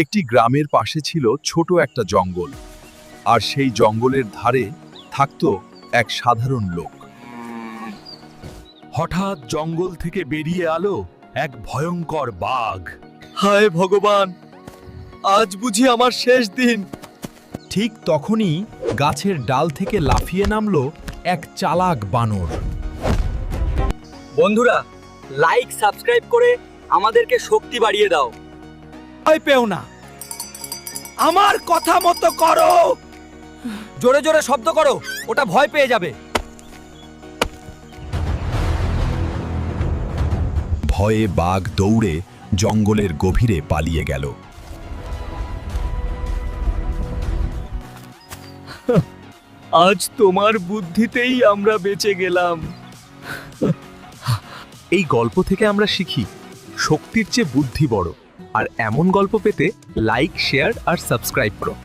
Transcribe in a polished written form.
একটি গ্রামের পাশে ছিল ছোট একটা জঙ্গল, আর সেই জঙ্গলের ধারে থাকত এক সাধারণ লোক। হঠাৎ জঙ্গল থেকে বেরিয়ে আলো এক ভয়ঙ্কর বাঘ। হায় ভগবান, আজ বুঝি আমার শেষ দিন। ঠিক তখনই গাছের ডাল থেকে লাফিয়ে নামলো এক চালাক বানর। বন্ধুরা, লাইক সাবস্ক্রাইব করে আমাদেরকে শক্তি বাড়িয়ে দাও। ভয় পেও না, আমার কথা মতো করো। জোরে জোরে শব্দ করো, ওটা ভয় পেয়ে যাবে। ভয়ে বাঘ দৌড়ে জঙ্গলের গভীরে পালিয়ে গেল। আজ তোমার বুদ্ধিতেই আমরা বেঁচে গেলাম। এই গল্প থেকে আমরা শিখি, শক্তির চেয়ে বুদ্ধি বড়। আর এমন গল্প পেতে লাইক, শেয়ার আর সাবস্ক্রাইব করো।